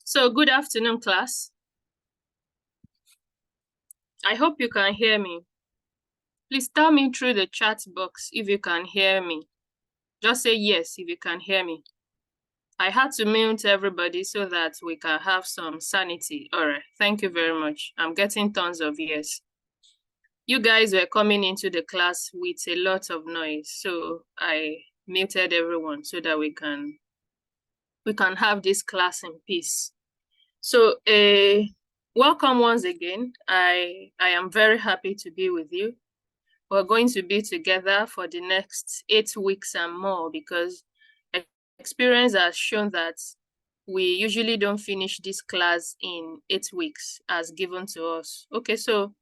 So good afternoon, class. I hope you can hear me. Please tell me through the chat box if you can hear me. Just say yes if you can hear me. I had to mute everybody so that we can have some sanity. All right, thank you very much. I'm getting tons of yes. You guys were coming into the class with a lot of noise, so I muted everyone so that we can have this class in peace. So welcome once again. I am very happy to be with you. We're going to be together for the next 8 weeks and more because experience has shown that we usually don't finish this class in 8 weeks as given to us. Okay, so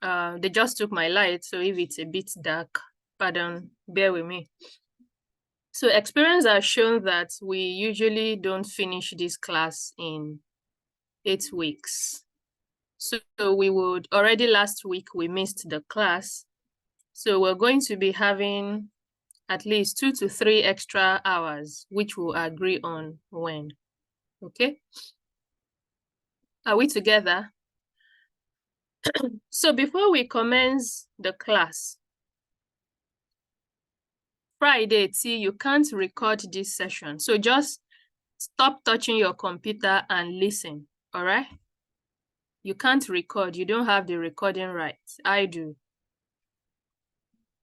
they just took my light, so if it's a bit dark, pardon, bear with me. So experience has shown that we usually don't finish this class in 8 weeks. So we would already last week we missed the class. So we're going to be having at least 2 to 3 extra hours, which we'll agree on when. Okay? Are we together? So before we commence the class, Friday, T, you can't record this session. So just stop touching your computer and listen, all right? You can't record. You don't have the recording rights. I do.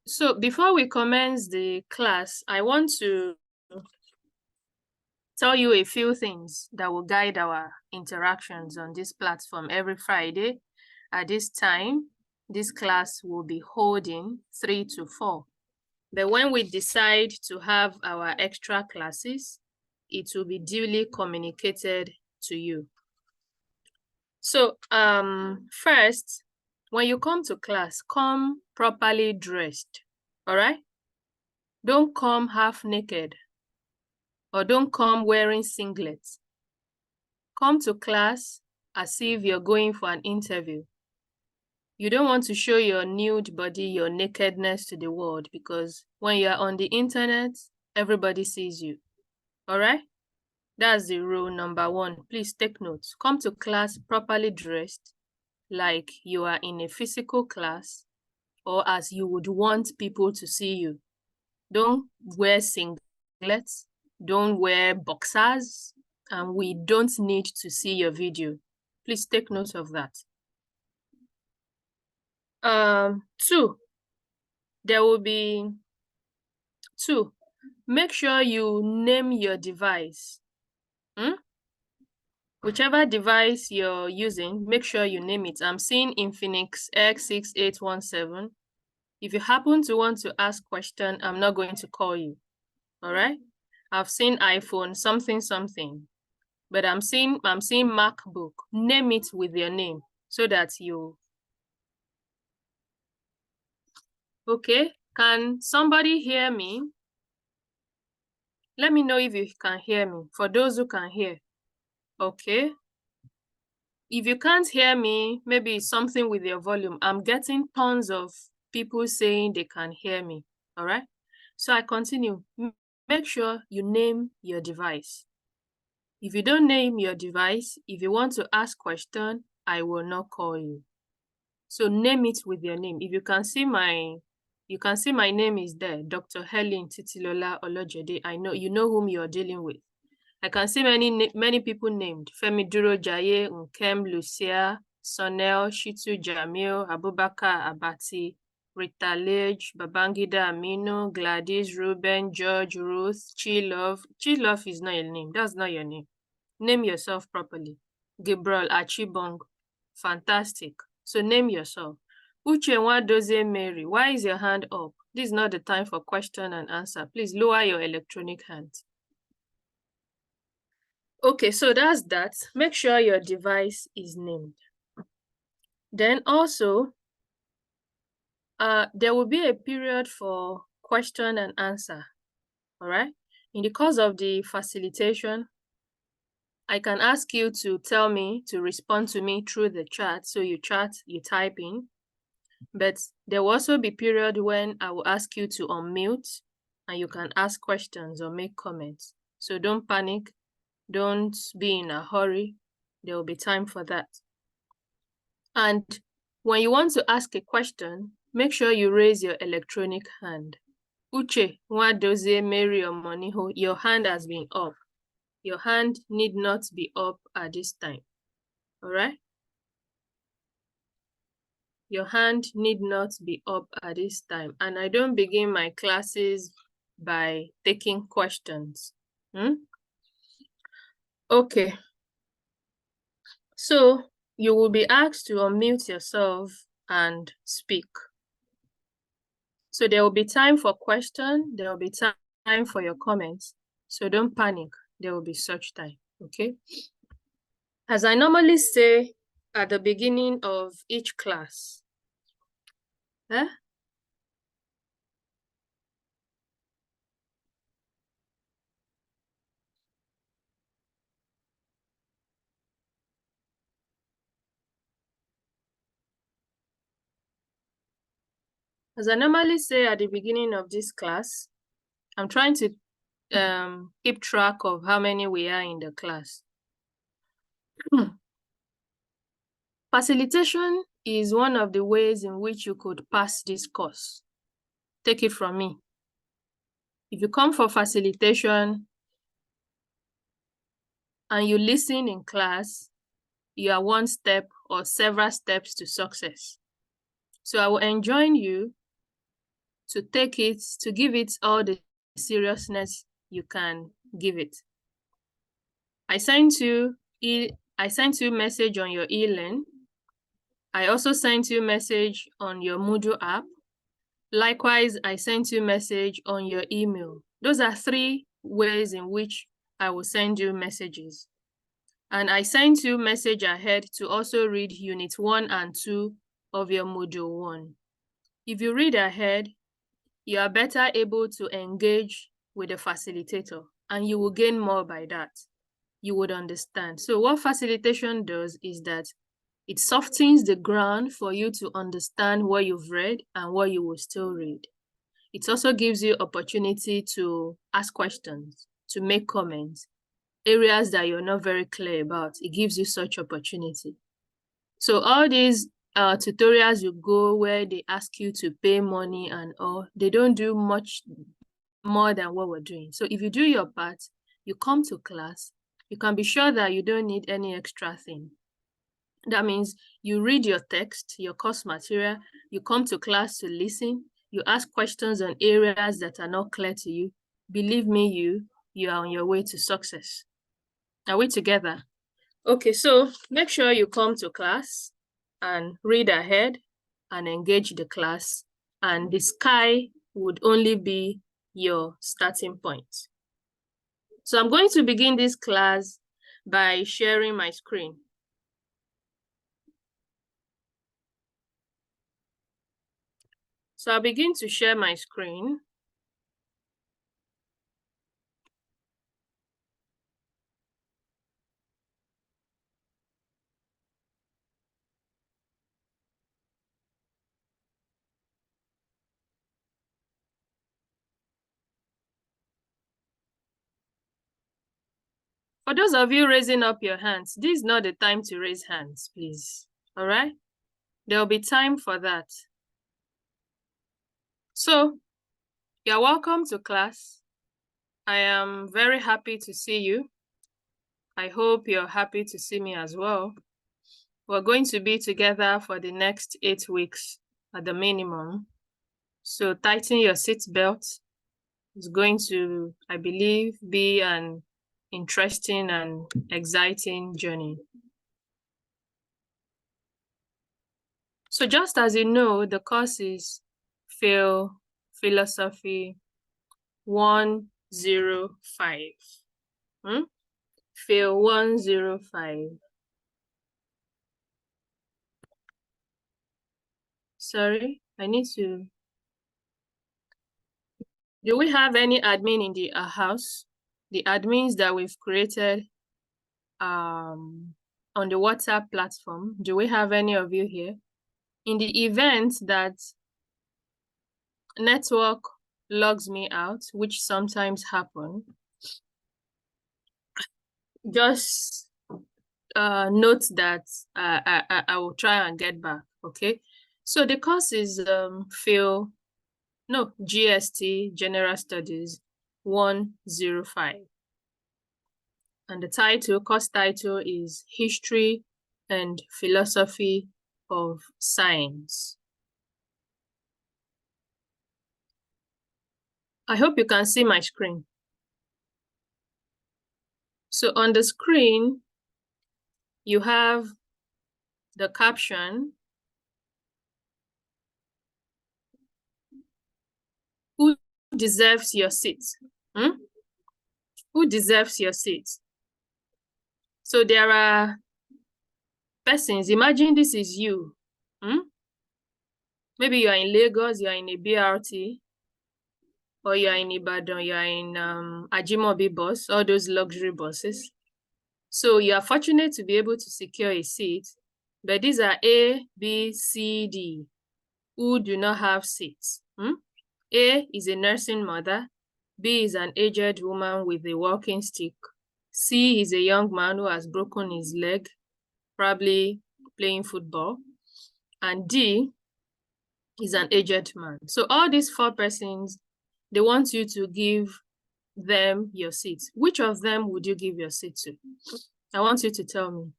So before we commence the class, I want to tell you a few things that will guide our interactions on this platform every Friday. At this time, this class will be holding 3 to 4. But when we decide to have our extra classes, it will be duly communicated to you. So first, when you come to class, come properly dressed, all right? Don't come half naked or don't come wearing singlets. Come to class as if you're going for an interview. You don't want to show your nude body, your nakedness to the world because when you're on the internet, everybody sees you, all right? That's the rule number 1. Please take notes. Come to class properly dressed like you are in a physical class or as you would want people to see you. Don't wear singlets, don't wear boxers, and we don't need to see your video. Please take note of that. 2, there will be 2. Make sure you name your device. Whichever device you're using, make sure you name it. I'm seeing Infinix X6817. If you happen to want to ask a question, I'm not going to call you. All right? I've seen iPhone something, but I'm seeing MacBook. Name it with your name so that you. Okay? Can somebody hear me? Let me know if you can hear me. For those who can hear. Okay? If you can't hear me, maybe it's something with your volume. I'm getting tons of people saying they can hear me, all right? So I continue. Make sure you name your device. If you don't name your device, if you want to ask question, I will not call you. So name it with your name. If you can see my name is there, Dr. Helen Titilola Olojede. I know you know whom you're dealing with. I can see many people named Femi Duro Jaye, Nkem, Lucia, Sonel, Shitu Jamil, Abubakar Abati, Rita Lage, Babangida Amino, Gladys, Ruben, George, Ruth, Chilove. Chilove is not your name. That's not your name. Name yourself properly. Gabriel Achibong. Fantastic. So name yourself. Uche Nwadozie Mary. Why is your hand up? This is not the time for question and answer. Please lower your electronic hand. Okay, so that's that. Make sure your device is named. Then also, there will be a period for question and answer, all right? In the course of the facilitation, I can ask you to tell me, to respond to me through the chat. So you chat, you type in. But there will also be a period when I will ask you to unmute and you can ask questions or make comments. So don't panic. Don't be in a hurry. There will be time for that. And when you want to ask a question, make sure you raise your electronic hand. Uche, Nwadozie, Mary or Moniho, your hand has been up. Your hand need not be up at this time. All right? Your hand need not be up at this time. And I don't begin my classes by taking questions. Okay. So you will be asked to unmute yourself and speak. So there will be time for questions. There will be time for your comments. So don't panic. There will be such time, okay? As I normally say at the beginning of each class, as I normally say at the beginning of this class, I'm trying to keep track of how many we are in the class. Facilitation is one of the ways in which you could pass this course. Take it from me. If you come for facilitation and you listen in class, you are one step or several steps to success. So I will enjoin you to take it, to give it all the seriousness you can give it. I sent you a message on your e-learn. I also sent you a message on your Moodle app. Likewise, I sent you a message on your email. Those are 3 ways in which I will send you messages. And I sent you a message ahead to also read Unit 1 and 2 of your Module 1. If you read ahead, you are better able to engage with the facilitator, and you will gain more by that. You would understand. So what facilitation does is that it softens the ground for you to understand what you've read and what you will still read. It also gives you opportunity to ask questions, to make comments, areas that you're not very clear about. It gives you such opportunity. So all these tutorials you go where they ask you to pay money and all, they don't do much more than what we're doing. So if you do your part, you come to class, you can be sure that you don't need any extra thing. That means you read your text, your course material, you come to class to listen, you ask questions on areas that are not clear to you. Believe me, you are on your way to success. Are we together? Okay, so make sure you come to class and read ahead and engage the class, and the sky would only be your starting point. So I'm going to begin this class by sharing my screen. So I'll begin to share my screen. For those of you raising up your hands, this is not the time to raise hands, please. All right? There will be time for that. So, you're welcome to class. I am very happy to see you. I hope you're happy to see me as well. We're going to be together for the next 8 weeks at the minimum. So tighten your seatbelt. It's going to, I believe, be an interesting and exciting journey. So just as you know, the course is Philosophy 105. Phil 105. Sorry, I need to. Do we have any admin in the house? The admins that we've created on the WhatsApp platform. Do we have any of you here? In the event that network logs me out, which sometimes happen, just note that I will try and get back, okay? So the course is GST, General Studies 105. And the course title is History and Philosophy of Science. I hope you can see my screen. So on the screen, you have the caption, who deserves your seat? Who deserves your seat? So there are persons, imagine this is you. Maybe you are in Lagos, you are in a BRT, or you are in Ibadan, you are in Ajimobi bus, all those luxury buses. So you are fortunate to be able to secure a seat, but these are A, B, C, D, who do not have seats. A is a nursing mother, B is an aged woman with a walking stick, C is a young man who has broken his leg, probably playing football, and D is an aged man. So all these four persons, they want you to give them your seat. Which of them would you give your seat to? I want you to tell me.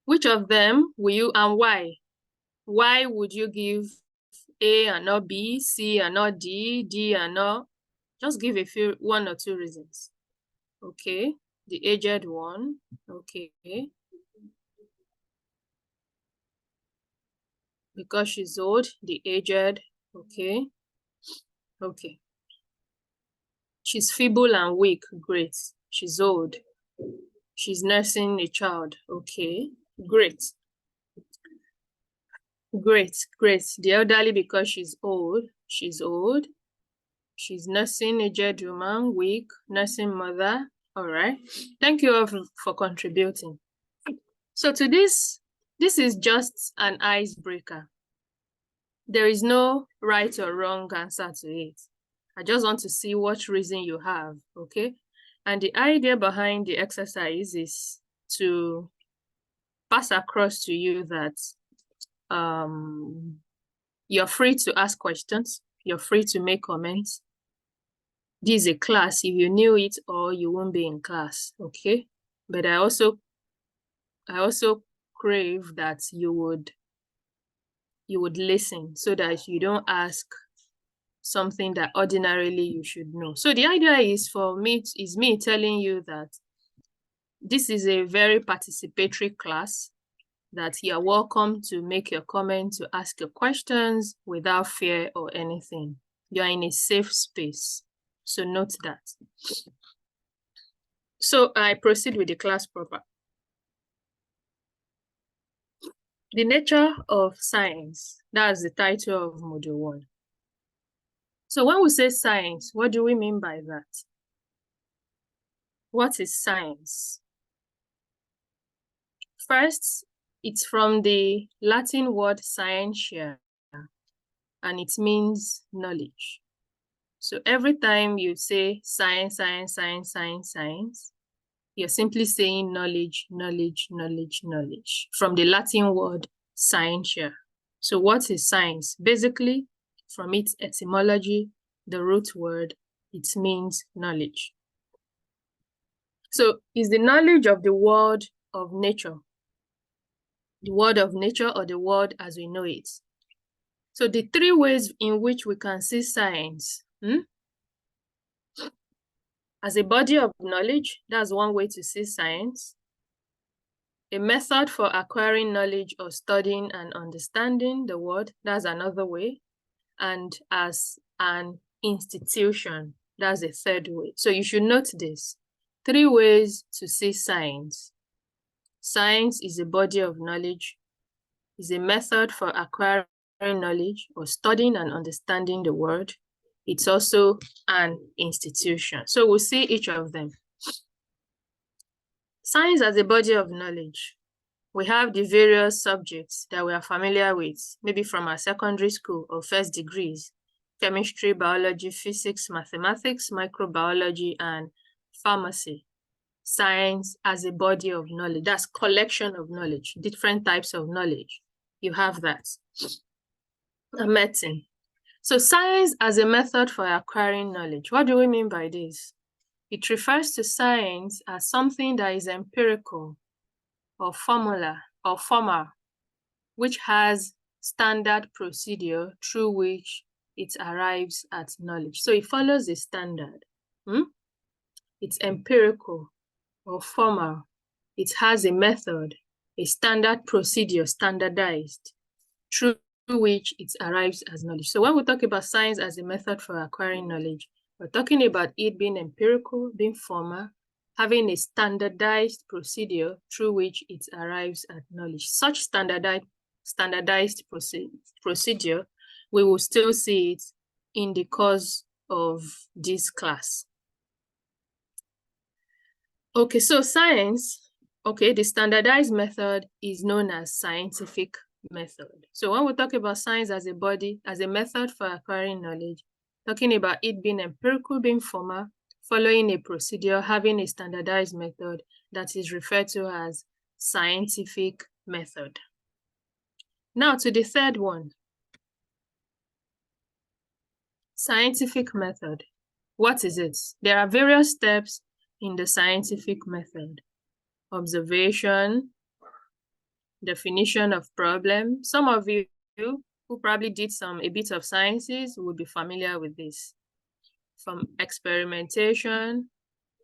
Which of them will you, and why? Why would you give A and not B, C and not D, D and not? Just give one or two reasons. Okay, the aged one. Okay. Because she's old, the aged. Okay. Okay. She's feeble and weak. Great. She's old. She's nursing a child. Okay. Great. Great. Great. The elderly because she's old. She's old. She's nursing aged woman, weak, nursing mother. All right. Thank you all for contributing. So to this is just an icebreaker. There is no right or wrong answer to it. I just want to see what reason you have, okay? And the idea behind the exercise is to pass across to you that you're free to ask questions. You're free to make comments. This is a class. If you knew it, or you won't be in class, okay? But I also crave that you would listen, so that you don't ask something that ordinarily you should know. So the idea is me telling you that this is a very participatory class, that you're welcome to make your comment, to ask your questions without fear or anything. You're in a safe space. So note that. So I proceed with the class proper. The nature of science, that's the title of Module 1. So when we say science, what do we mean by that? What is science? First, it's from the Latin word scientia, and it means knowledge. So every time you say science, science, science, science, science, you're simply saying knowledge, knowledge, knowledge, knowledge, from the Latin word scientia. So what is science? Basically, from its etymology, the root word, it means knowledge. So is the knowledge of the world of nature, the world of nature, or the world as we know it. So the three ways in which we can see science. As a body of knowledge, that's one way to see science. A method for acquiring knowledge or studying and understanding the world, that's another way. And as an institution, that's a third way. So you should note this. 3 ways to see science. Science is a body of knowledge, is a method for acquiring knowledge or studying and understanding the world. It's also an institution. So we'll see each of them. Science as a body of knowledge. We have the various subjects that we are familiar with, maybe from our secondary school or first degrees. chemistry, biology, physics, mathematics, microbiology, and pharmacy. Science as a body of knowledge. That's collection of knowledge, different types of knowledge. You have that. And medicine. So science as a method for acquiring knowledge. What do we mean by this? It refers to science as something that is empirical or formal, which has standard procedure through which it arrives at knowledge. So it follows a standard. It's empirical or formal. It has a method, a standard procedure, standardized, through which it arrives as knowledge. So when we talk about science as a method for acquiring knowledge, we're talking about it being empirical, being formal, having a standardized procedure through which it arrives at knowledge. Such standardized procedure, we will still see it in the course of this class. Okay, so science, the standardized method is known as scientific method. So when we talk about science as a body, as a method for acquiring knowledge, talking about it being empirical, being formal, following a procedure, having a standardized method that is referred to as scientific method. Now to the third one. Scientific method. What is it? There are various steps in the scientific method. Observation, definition of problem. Some of you who probably did a bit of sciences will be familiar with this. From experimentation,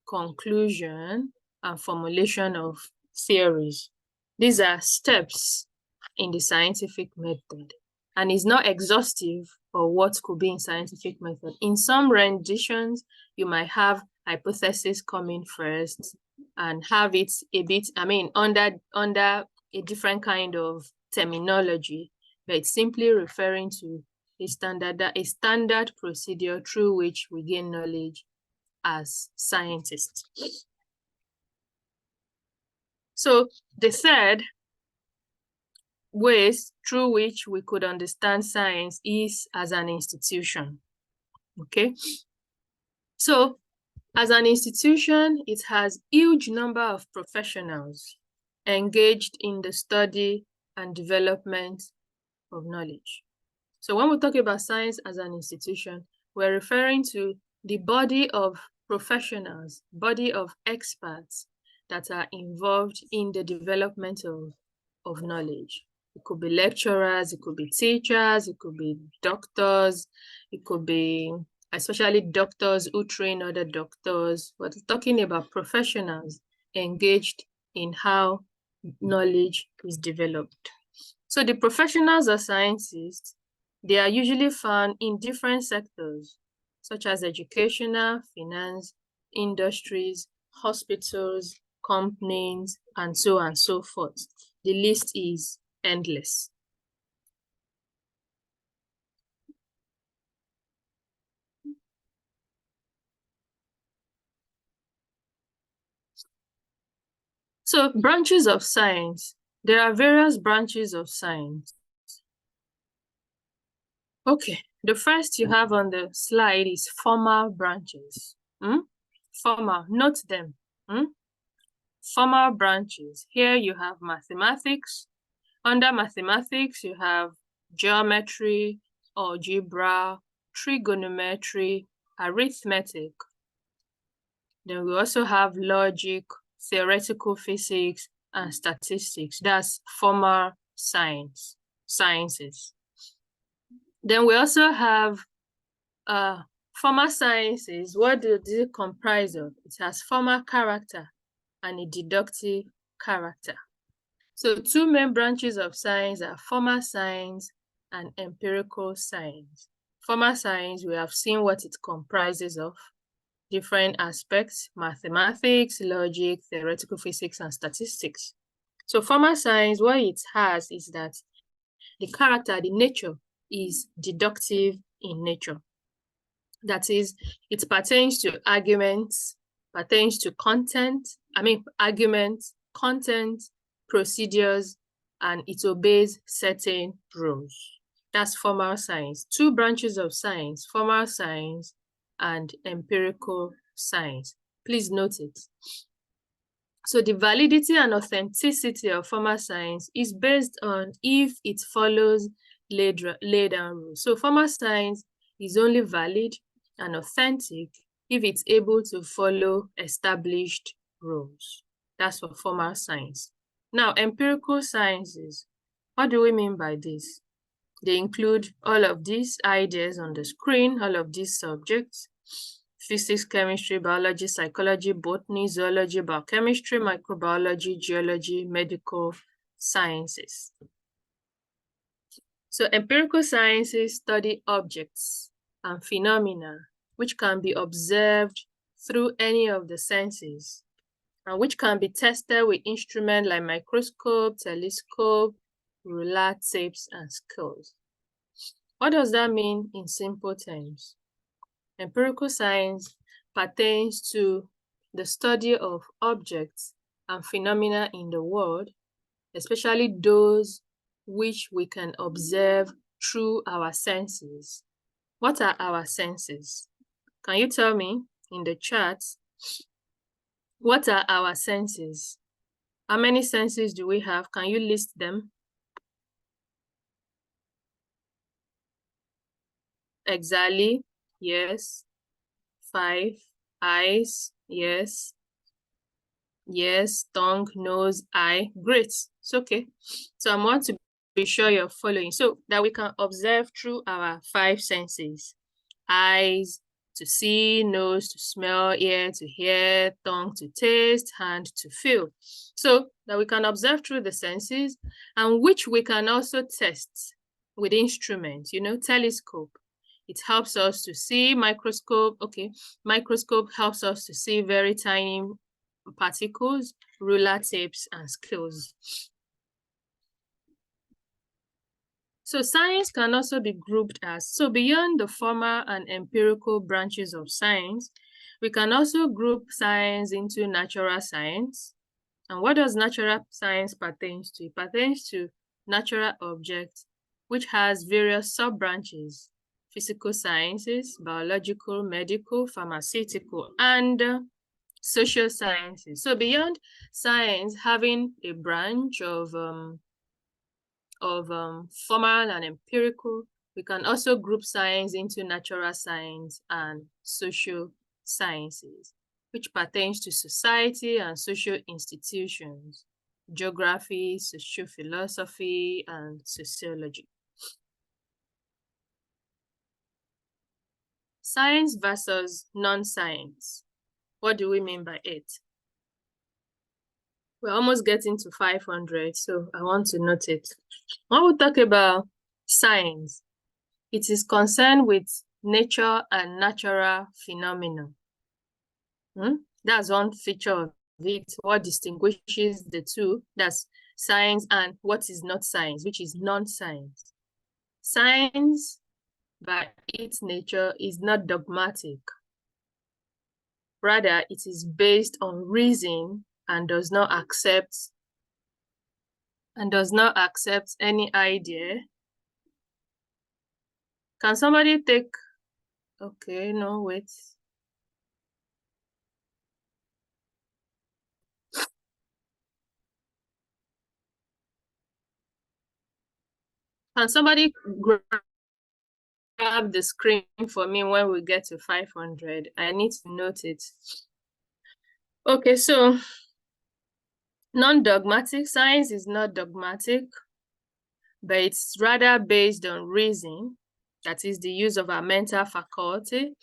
conclusion, and formulation of theories. These are steps in the scientific method, and it's not exhaustive for what could be in scientific method. In some renditions, you might have hypothesis coming first and have it a bit, under a different kind of terminology, but it's simply referring to a standard procedure through which we gain knowledge as scientists. So the third ways through which we could understand science is as an institution. Okay, so as an institution, it has huge number of professionals engaged in the study and development of knowledge. So when we talk about science as an institution, we're referring to the body of professionals, body of experts that are involved in the development of knowledge. It could be lecturers, it could be teachers, it could be doctors, it could be especially doctors who train other doctors. We're talking about professionals engaged in how knowledge is developed. So the professionals or scientists, they are usually found in different sectors, such as educational, finance, industries, hospitals, companies, and so on and so forth. The list is endless. So branches of science. There are various branches of science. Okay, the first you have on the slide is formal branches. Formal, note them. Formal branches. Here you have mathematics. Under mathematics, you have geometry, algebra, trigonometry, arithmetic. Then we also have logic, theoretical physics, and statistics. That's formal sciences. Then we also have formal sciences. What does it comprise of? It has formal character and a deductive character. So two main branches of science are formal science and empirical science. Formal science, we have seen what it comprises of. Different aspects: mathematics, logic, theoretical physics, and statistics. So formal science, what it has is that the character, the nature, is deductive in nature. That is, it pertains to arguments, pertains to arguments, content, procedures, and it obeys certain rules. That's formal science. Two branches of science, formal science and empirical science. Please note it. So the validity and authenticity of formal science is based on if it follows laid down rules. So formal science is only valid and authentic if it's able to follow established rules. That's for formal science. Now, empirical sciences, what do we mean by this? They include all of these ideas on the screen, all of these subjects: physics, chemistry, biology, psychology, botany, zoology, biochemistry, microbiology, geology, medical sciences. So empirical sciences study objects and phenomena which can be observed through any of the senses and which can be tested with instruments like microscope, telescope, ruler, tapes, and scales. What does that mean in simple terms? Empirical science pertains to the study of objects and phenomena in the world, especially those which we can observe through our senses. What are our senses? Can you tell me in the chat? What are our senses? How many senses do we have? Can you list them? Exactly. Yes. 5. Eyes. Yes. Yes. Tongue, nose, eye. Great. It's okay. So I want to be sure you're following so that we can observe through our 5 senses. Eyes to see, nose to smell, ear to hear, tongue to taste, hand to feel. So that we can observe through the senses, and which we can also test with instruments, telescope. It helps us to see. Microscope, okay. Microscope helps us to see very tiny particles, ruler, tapes, and scales. So science can also be grouped as, so beyond the formal and empirical branches of science, we can also group science into natural science. And what does natural science pertain to? It pertains to natural objects, which has various sub-branches: physical sciences, biological, medical, pharmaceutical, and social sciences. So beyond science having a branch of formal and empirical, we can also group science into natural science and social sciences, which pertains to society and social institutions, geography, social philosophy, and sociology. Science versus non-science. What do we mean by it? We're almost getting to 500, so I want to note it. When we talk about science, it is concerned with nature and natural phenomena. That's one feature of it. What distinguishes the two, that's science, and what is not science, which is non-science. Science, by its nature, is not dogmatic. Rather, it is based on reason and does not accept any idea. Can somebody take, okay, no, wait. Can somebody grab the screen for me when we get to 500? I need to note it. Okay, so non-dogmatic science is not dogmatic, but it's rather based on reason, that is the use of our mental faculty,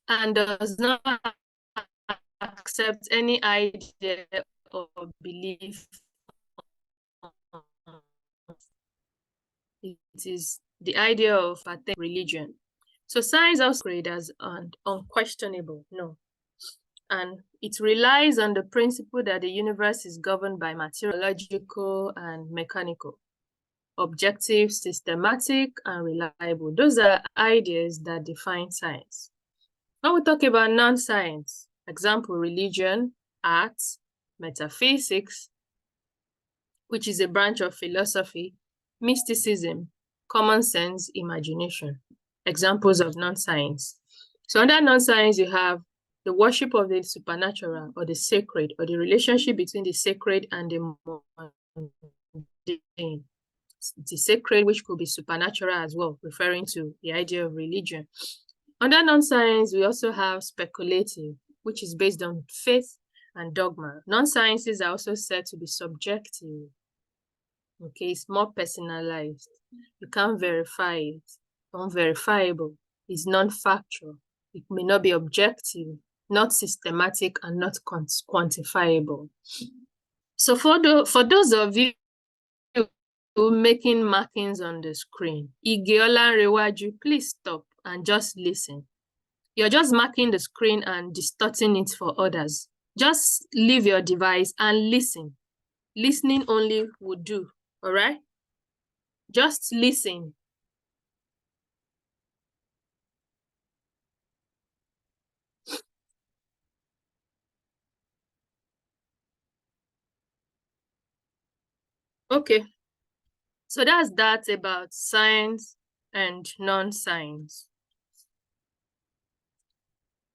and does not accept any idea or belief. It is the idea of religion. So science also is as unquestionable, no. And it relies on the principle that the universe is governed by materiological and mechanical, objective, systematic, and reliable. Those are ideas that define science. When we talk about non-science, example, religion, arts, metaphysics, which is a branch of philosophy, mysticism, common sense, imagination. Examples of non-science. So under non-science, you have the worship of the supernatural or the sacred, or the relationship between the sacred and the mundane. The sacred, which could be supernatural as well, referring to the idea of religion. Under non-science, we also have speculative, which is based on faith and dogma. Non-sciences are also said to be subjective. Okay, it's more personalized. You can't verify it. Unverifiable. It's non-factual. It may not be objective, not systematic, and not quantifiable. So for those of you making markings on the screen, Igeola Rewaju, please stop and just listen. You're just marking the screen and distorting it for others. Just leave your device and listen. Listening only would do, all right? Just listen. Okay, so that's that about science and non-science.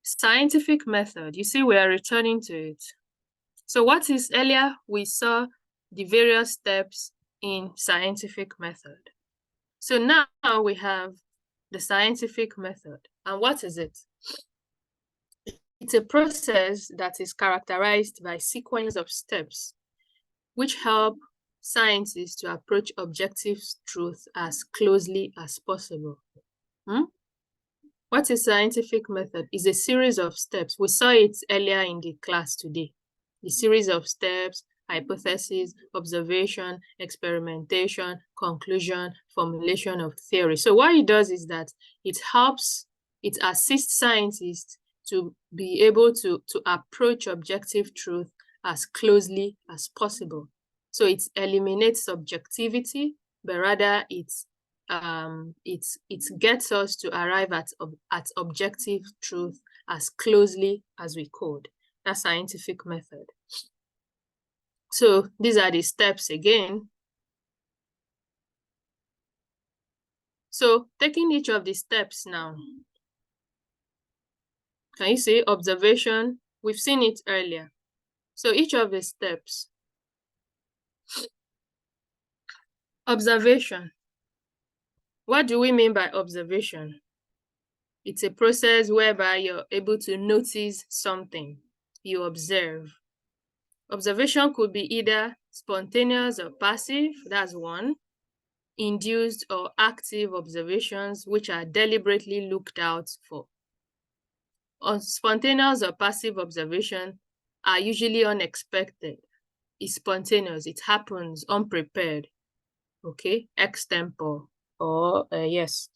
Scientific method, you see we are returning to it. So what is earlier, we saw the various steps in scientific method. So now we have the scientific method. And what is it? It's a process that is characterized by sequence of steps which help scientists to approach objective truth as closely as possible. What is scientific method? It's a series of steps. We saw it earlier in the class today. The series of steps, hypothesis, observation, experimentation, conclusion, formulation of theory. So what it does is that it assists scientists to be able to approach objective truth as closely as possible. So it eliminates subjectivity, but rather it gets us to arrive at objective truth as closely as we could. That's scientific method. So these are the steps again. So taking each of the steps now. Can you see observation? We've seen it earlier. So each of the steps. Observation. What do we mean by observation? It's a process whereby you're able to notice something. You observe. Observation could be either spontaneous or passive, that's one. Induced or active observations, which are deliberately looked out for. Spontaneous or passive observation are usually unexpected. It's spontaneous, it happens unprepared, okay, extempore, or yes.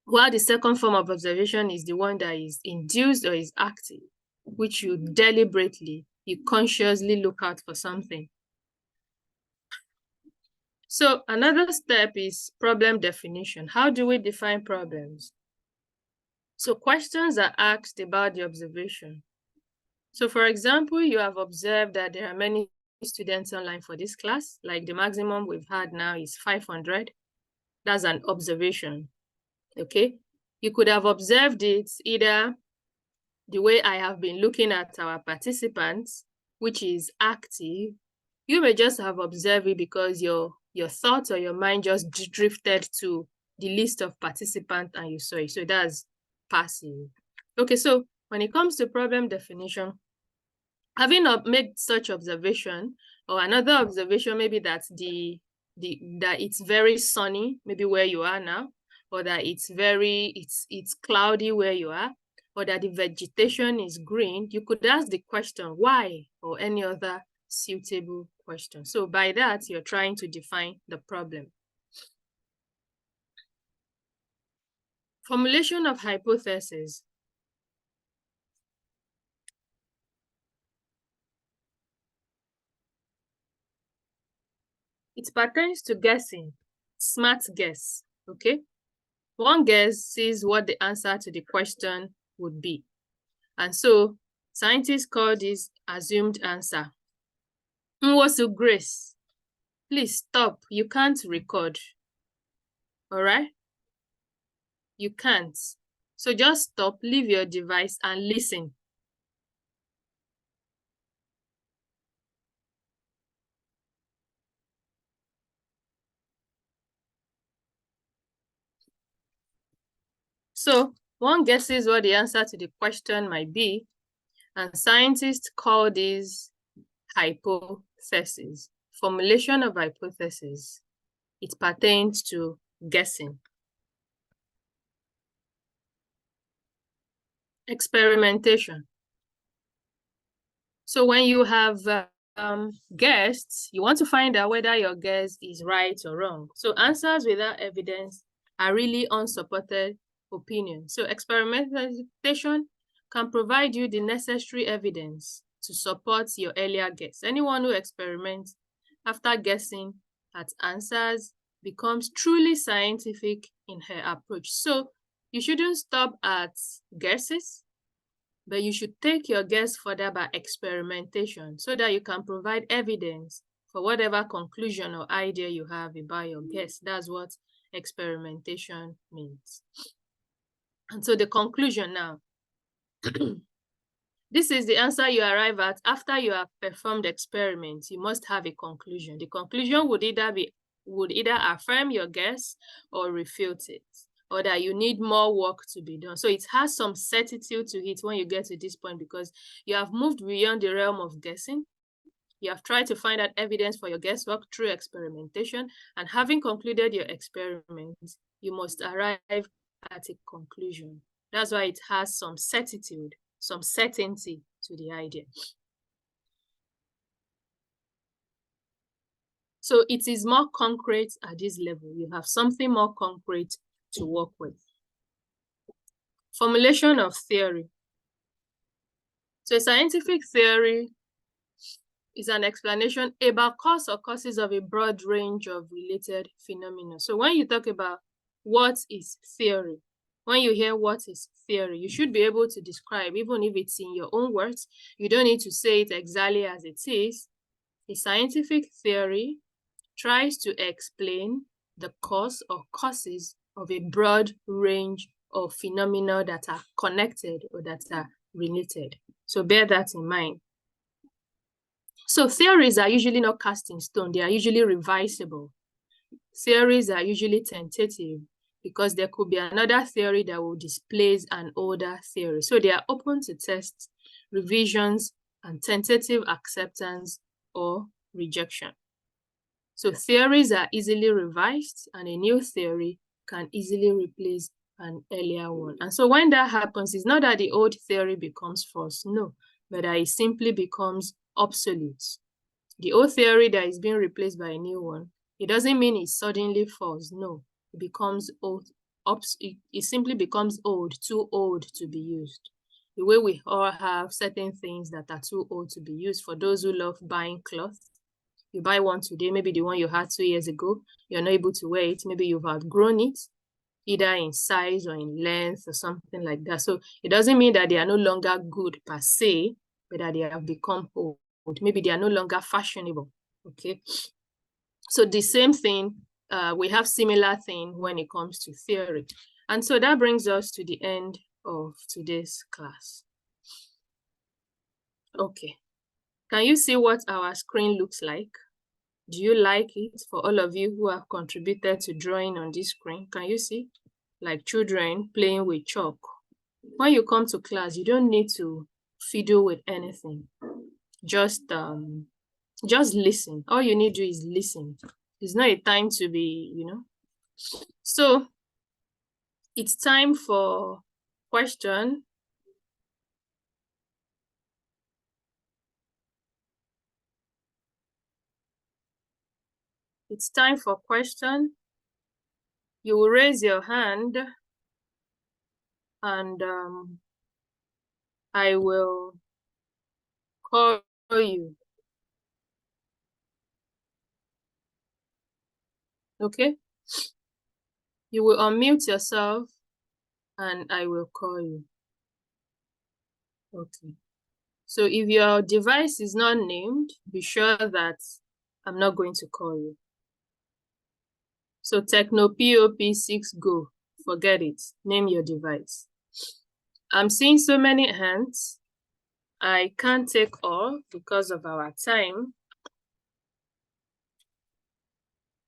While the second form of observation is the one that is induced or is active, which you deliberately, you consciously look out for something. So another step is problem definition. How do we define problems? So questions are asked about the observation. So for example, you have observed that there are many students online for this class, like the maximum we've had now is 500. That's an observation, okay? You could have observed it either the way I have been looking at our participants, which is active. You may just have observed it because your thoughts or your mind just drifted to the list of participants and you saw it. So that's passive. Okay, so when it comes to problem definition, having made such observation, or another observation, maybe that that it's very sunny, maybe where you are now, or that it's cloudy where you are, or that the vegetation is green, you could ask the question why, or any other suitable question. So by that, you're trying to define the problem. Formulation of hypothesis. It pertains to guessing, smart guess, okay? One guess sees what the answer to the question would be. And so scientists call this assumed answer. Nwosu Grace. Please stop. You can't record. All right? You can't. So just stop, leave your device and listen. So one guesses what the answer to the question might be, and scientists call this hypothesis. Formulation of hypothesis. It pertains to guessing. Experimentation. So when you have guessed, you want to find out whether your guess is right or wrong. So answers without evidence are really unsupported opinions. So experimentation can provide you the necessary evidence to support your earlier guess. Anyone who experiments after guessing at answers becomes truly scientific in her approach. So you shouldn't stop at guesses, but you should take your guess further by experimentation so that you can provide evidence for whatever conclusion or idea you have about your guess. That's what experimentation means. And so the conclusion now. This is the answer you arrive at after you have performed experiments. You must have a conclusion. The conclusion would either affirm your guess or refute it, or that you need more work to be done. So it has some certitude to it when you get to this point, because you have moved beyond the realm of guessing. You have tried to find out evidence for your guesswork through experimentation, and having concluded your experiment, you must arrive at a conclusion. That's why it has some certitude, some certainty to the idea. So it is more concrete at this level. You have something more concrete to work with. Formulation of theory. So scientific theory is an explanation about cause or causes of a broad range of related phenomena. So when you talk about what is theory, when you hear what is theory, you should be able to describe, even if it's in your own words. You don't need to say it exactly as it is. A scientific theory tries to explain the cause or causes of a broad range of phenomena that are connected or that are related. So bear that in mind. So theories are usually not cast in stone. They are usually revisable. Theories are usually tentative because there could be another theory that will displace an older theory. So they are open to tests, revisions, and tentative acceptance or rejection. So theories are easily revised, and a new theory can easily replace an earlier one. And so when that happens, it's not that the old theory becomes false, no, but that it simply becomes obsolete. The old theory that is being replaced by a new one, it doesn't mean it's suddenly false, no. It becomes old, it simply becomes old, too old to be used. The way we all have certain things that are too old to be used. For those who love buying clothes, you buy one today, maybe the one you had 2 years ago, you're not able to wear it, maybe you've outgrown it, either in size or in length or something like that. So it doesn't mean that they are no longer good per se, but that they have become old. Maybe they are no longer fashionable, okay? So the same thing, we have similar thing when it comes to theory. And so that brings us to the end of today's class. Okay, can you see what our screen looks like? Do you like it? For all of you who have contributed to drawing on this screen, can you see? Like children playing with chalk. When you come to class, you don't need to fiddle with anything. Just listen. All you need to do is listen. It's not a time to be, So it's time for question. It's time for question. You will raise your hand and I will call you. Okay? You will unmute yourself and I will call you. Okay. So if your device is not named, be sure that I'm not going to call you. So Techno POP6 Go, forget it. Name your device. I'm seeing so many hands. I can't take all because of our time,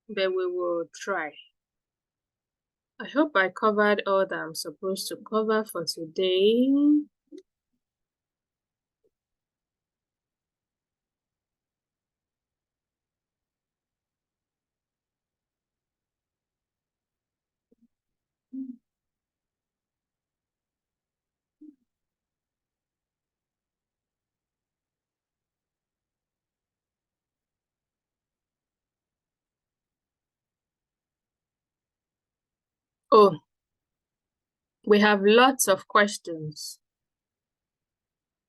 but we will try. I hope I covered all that I'm supposed to cover for today. Oh, we have lots of questions.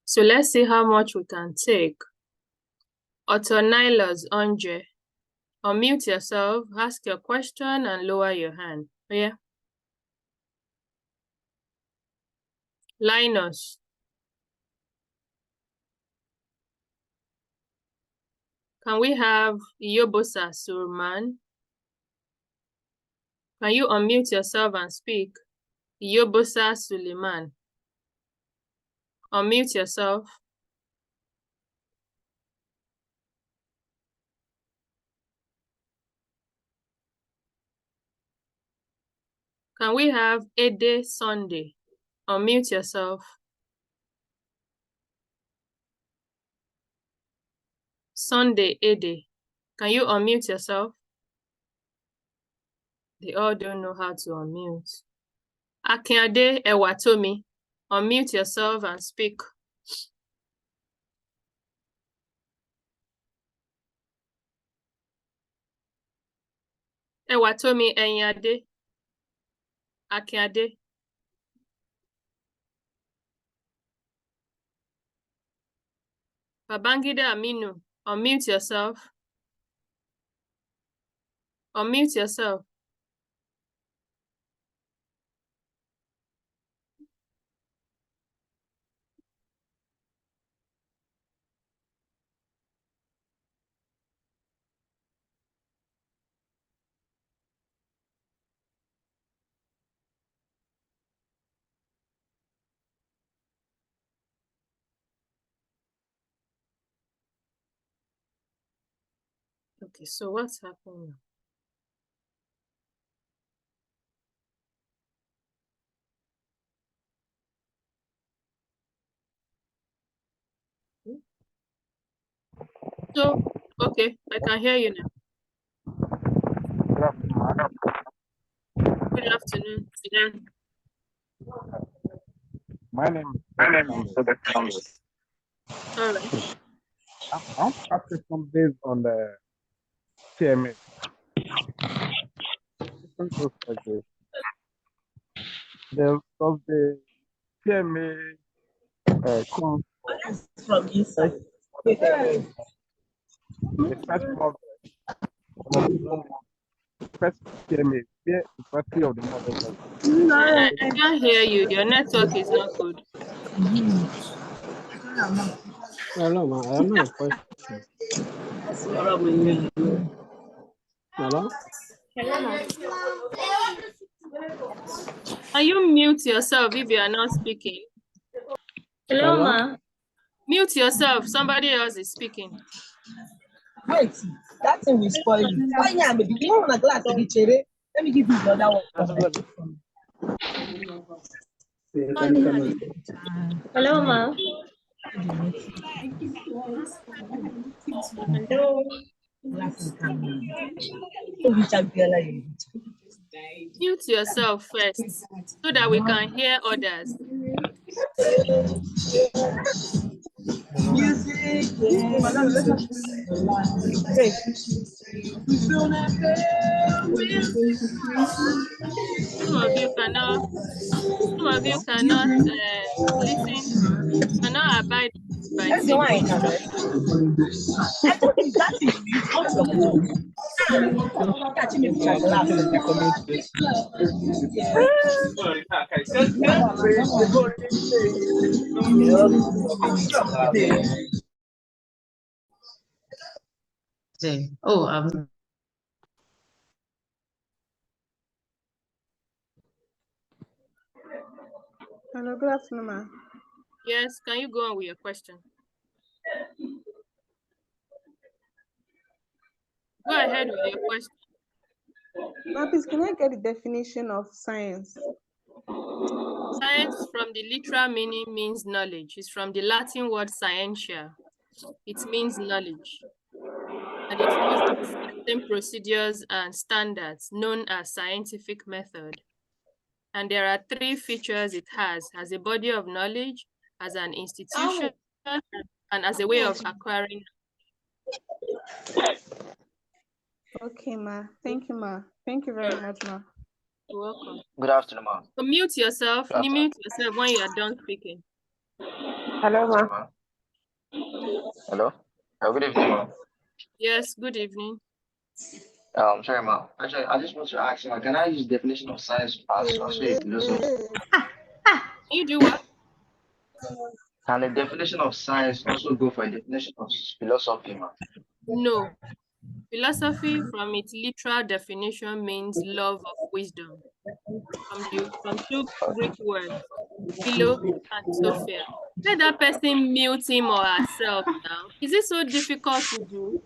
So let's see how much we can take. Autonilos Onje. Unmute yourself, ask your question, and lower your hand. Oh, yeah. Linus. Can we have Yobosa Surman? Can you unmute yourself and speak? Yobosa Suleiman. Unmute yourself. Can we have Ede Sunday? Unmute yourself. Sunday Ede. Can you unmute yourself? They all don't know how to unmute. Akinade Ewatomi. Unmute yourself and speak. Ewatomi Enyade. Akinade. Babangida Aminu. Unmute yourself. Unmute yourself. Okay, so what's happening? So, okay, I can hear you now. Good afternoon. My name is Thomas. All right. I'm asking some based on the TMA. Does the TMA come from inside? the first TMA, the first of the model? I can't hear you. Your network is not good. Hello, ma. I don't have a question. Hello? Can you mute yourself if you are not speaking? Hello, ma. Mute yourself. Somebody else is speaking. Wait, that thing will spoil you. Oh, yeah, baby. You want a glass of cherry? Let me give you the other one. Hello, ma. Hello. Mute yourself first so that we can hear others. Some of you cannot listen, cannot abide by simple instructions. Oh, Hello, good afternoon, ma. Yes, can you go on with your question? Go ahead with your question. Ma, please, can I get the definition of science? Science from the literal meaning means knowledge. It's from the Latin word scientia. It means knowledge. And it uses certain procedures and standards known as scientific method. And there are 3 features it has: as a body of knowledge, as an institution, and as a way of acquiring. Okay, ma. Thank you, ma. Thank you very much, ma. You're welcome. Good afternoon, ma'am. So mute yourself. Good afternoon. Mute yourself when you are done speaking. Hello, ma. Ma'am. Hello. Good evening, ma'am. Yes, good evening. Sorry, ma'am. Actually, I just want to ask you, can I use definition of science as also a philosophy? You do what? Can the definition of science also go for a definition of philosophy, ma'am? No. Philosophy, from its literal definition, means love of wisdom. From 2 Greek words, philo and sophia. Let that person mute him or herself now. Is it so difficult to do?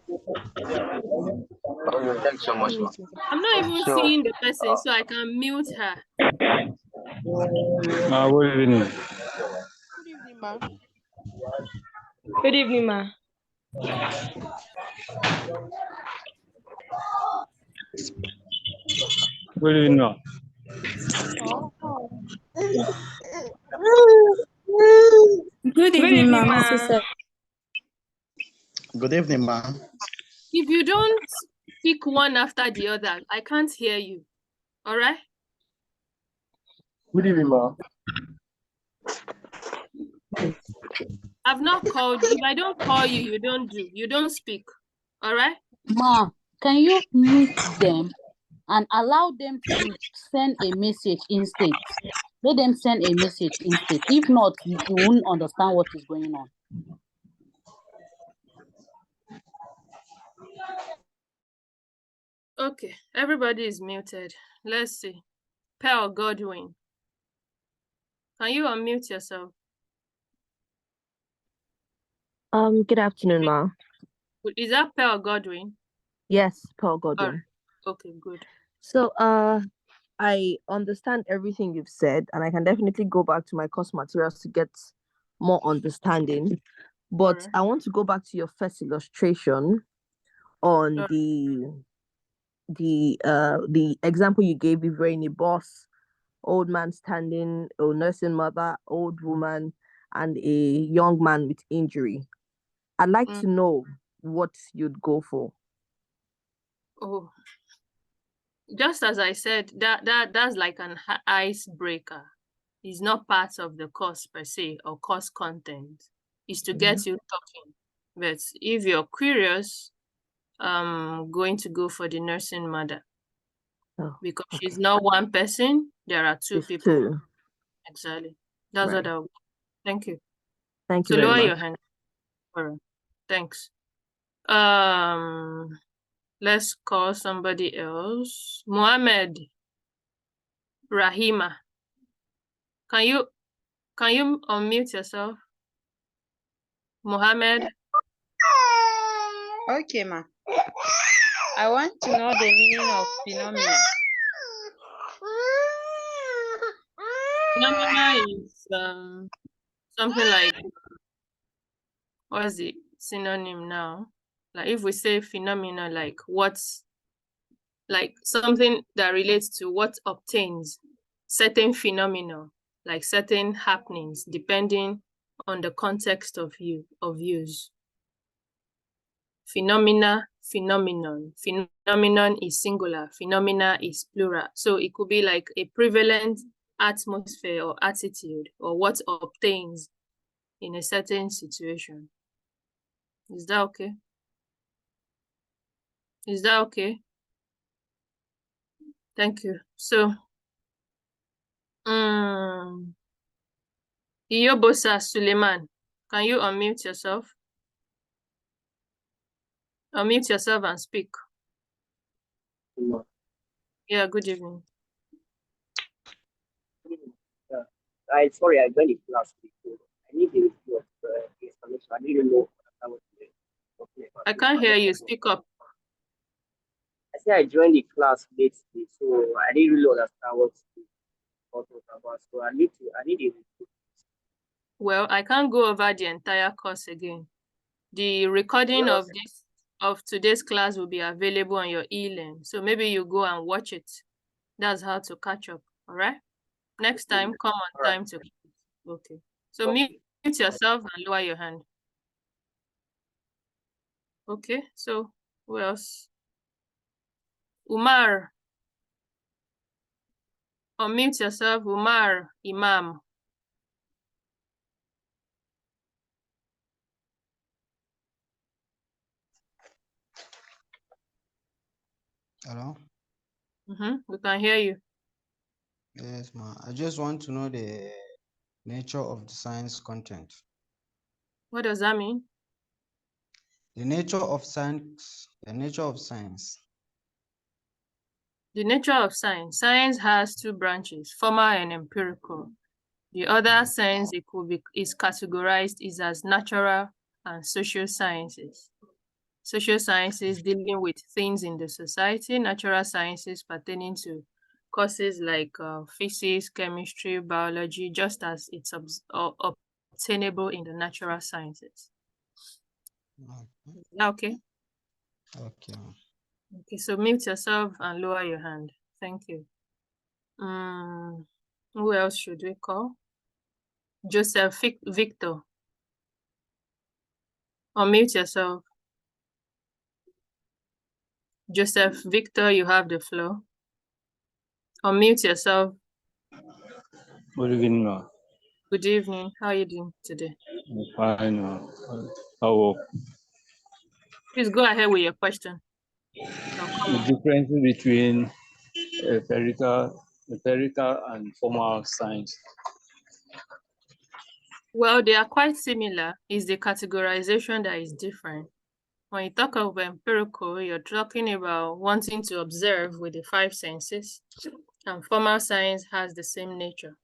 Okay, thanks so much, ma'am. I'm not even So, seeing the person, so I can mute her. Good evening. Good evening, ma. Good evening, ma. Good evening, ma. Good evening, ma'am. Good evening, ma'am. If you don't speak one after the other, I can't hear you. All right? Good evening, ma'am. I've not called you. If I don't call you, you don't do. You don't speak. All right? Ma, can you mute them and allow them to send a message instead? Let them send a message instead. If not, you won't understand what is going on. Okay, everybody is muted. Let's see. Pearl Godwin. Can you unmute yourself? Good afternoon, ma. Is that Pearl Godwin? Yes, Paul Godwin. Okay, good. So, I understand everything you've said, and I can definitely go back to my course materials to get more understanding. But Alright. I want to go back to your first illustration on Alright. the example you gave. If you're in a bus, old man standing, a nursing mother, old woman, and a young man with injury. I'd like to know what you'd go for. Oh, just as I said, that's like an icebreaker. It's not part of the course per se or course content. It's to get you talking. But if you're curious, I'm going to go for the nursing mother. Because she's not one person, there are 2 people. 2. Exactly. That's what I'll. Thank you. Thank you very lower much. your hand. All right. Thanks. Let's call somebody else. Mohammed Rahima. Can you unmute yourself? Mohammed. Okay, ma. I want to know the meaning of phenomena. Phenomena is something like, what is the synonym now? Like if we say phenomena, like what's, like something that relates to what obtains certain phenomena, like certain happenings, depending on the context of use. Phenomena, phenomenon. Phenomenon is singular, phenomena is plural. So it could be like a prevalent atmosphere or attitude, or what obtains in a certain situation. Is that okay? Is that okay? Thank you. So, Iyobosa Suleiman, can you unmute yourself? Unmute yourself and speak. Yeah, good evening. Sorry, I joined the class before. I need a review of the explanation. I didn't know what I was doing. I can't hear you. Speak up. I said I joined the class late today, so I didn't really understand what was about. So I need a review. Well, I can't go over the entire course again. The recording Yes. of today's class will be available on your e-learn. So maybe you go and watch it. That's how to catch up. All right. Next time, come on time to. Okay. So mute yourself and lower your hand. Okay. So who else? Umar. Unmute yourself, Umar Imam. Hello? We can hear you. Yes, ma. I just want to know the nature of the science content. What does that mean? The nature of science. The nature of science. The nature of science. Science has two branches, formal and empirical. The other science is categorized as natural and social sciences. Social sciences dealing with things in the society, natural sciences pertaining to courses like physics, chemistry, biology, just as it's obtainable in the natural sciences. Okay. Okay. Okay, so mute yourself and lower your hand. Thank you. Who else should we call? Joseph Victor. Unmute yourself. Joseph Victor, you have the floor. Unmute yourself. Good evening, ma. Good evening. How are you doing today? I'm fine. How Please go ahead with your question. the difference between empirical and formal science? Well, they are quite similar. It's the categorization that is different. When you talk of empirical, you're talking about wanting to observe with the five senses, and formal science has the same nature,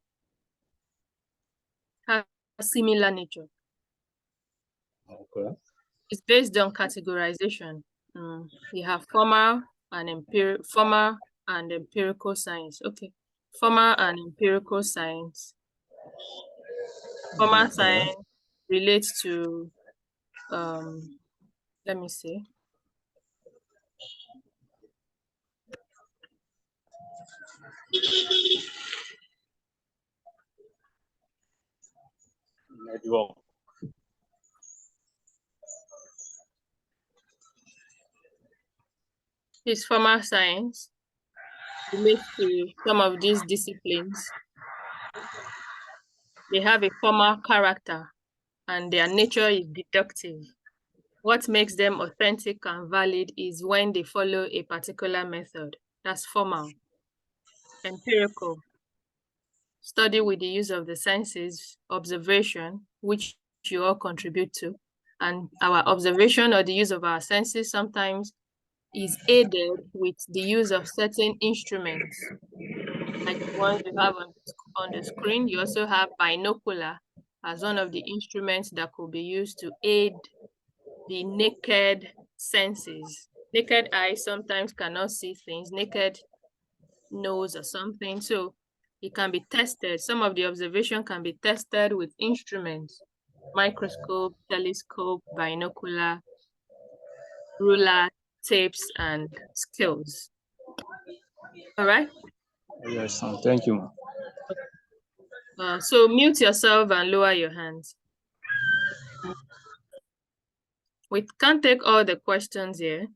has a similar nature. Okay. It's based on categorization. You have formal and empirical science. Okay, formal and empirical science. Formal science relates to let me see. Network. This formal science relates to some of these disciplines. They have a formal character and their nature is deductive. What makes them authentic and valid is when they follow a particular method. That's formal. Empirical. Study with the use of the senses, observation, which you all contribute to. And our observation or the use of our senses sometimes is aided with the use of certain instruments, like the ones you have on the screen. You also have binocular as one of the instruments that could be used to aid the naked senses. Naked eye sometimes cannot see things, naked nose or something. So it can be tested. Some of the observation can be tested with instruments, microscope, telescope, binocular, ruler, tapes, and scales. All right? Yes, thank you. So mute yourself and lower your hands. We can't take all the questions here.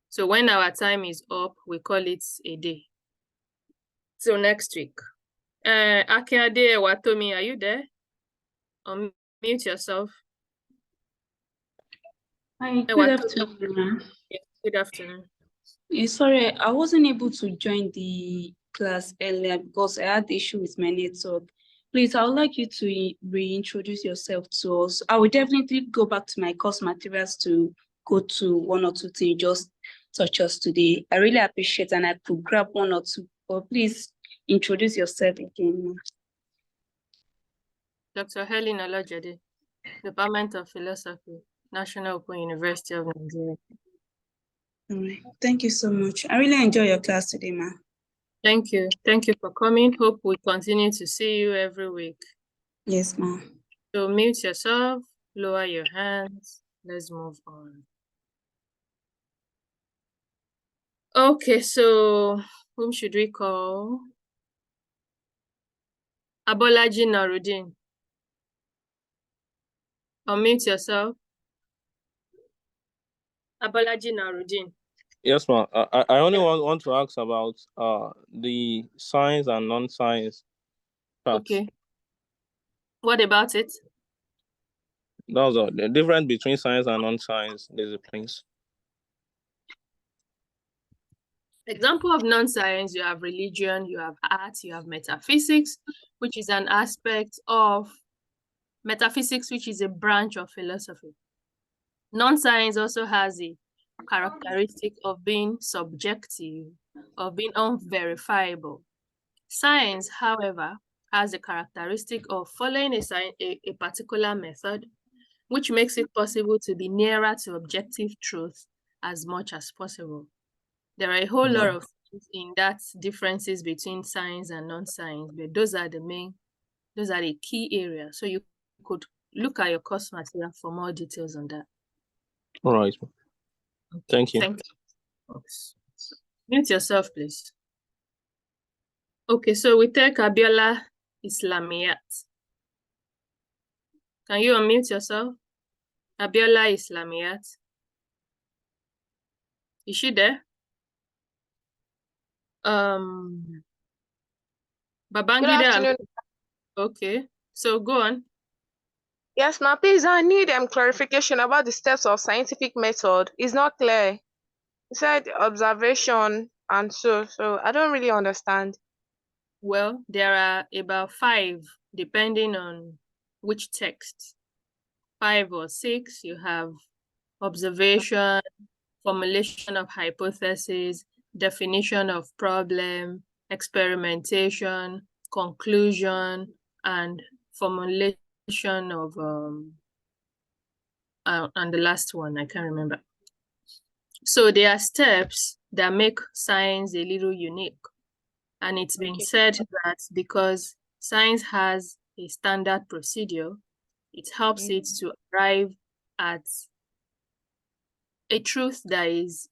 So when our time is up, we call it a day. So next week. Akinade Watomi, are you there? Unmute yourself. Hi, good afternoon. Yes, good afternoon. Sorry, I wasn't able to join the class earlier because I had issue with my network. Please, I would like you to reintroduce yourself to us. I will definitely go back to my course materials to go to one or two things, just touch us today. I really appreciate, and I could grab one or two, but please introduce yourself again. Dr. Helen Olajede, Department of Philosophy, National Open University of Nigeria. All right. Thank you so much. I really enjoy your class today, ma. Thank you. Thank you for coming. Hope we continue to see you every week. Yes, ma. So mute yourself, lower your hands. Let's move on. Okay, so whom should we call? Abolaji Narudin. Unmute yourself. Abolaji Narudin. Yes, ma'am. I only want to ask about the science and non-science parts. Okay. What about it? That was all. The difference between science and non-science disciplines. Example of non-science, you have religion, you have art, you have metaphysics, which is an aspect of metaphysics, which is a branch of philosophy. Non-science also has a characteristic of being subjective, of being unverifiable. Science, however, has a characteristic of following a particular method, which makes it possible to be nearer to objective truth as much as possible. There are a whole lot of things in that differences between science and non-science, but those are the key areas. So you could look at your course material for more details on that. All right. Thank you. Thank you. Mute yourself, please. Okay, so we take Abiola Islamiyat. Can you unmute yourself? Abiola Islamiyat. Is she there? Good Babangida. afternoon. Okay, so go on. Yes, ma'am. Please, I need clarification about the steps of scientific method. It's not clear. You said observation and so I don't really understand. Well, there are about 5, depending on which text. 5 or 6, you have observation, formulation of hypothesis, definition of problem, experimentation, conclusion, and formulation of, and the last one, I can't remember. So there are steps that make science a little unique. And it's been said that because science has a standard procedure, it helps it to arrive at a truth that is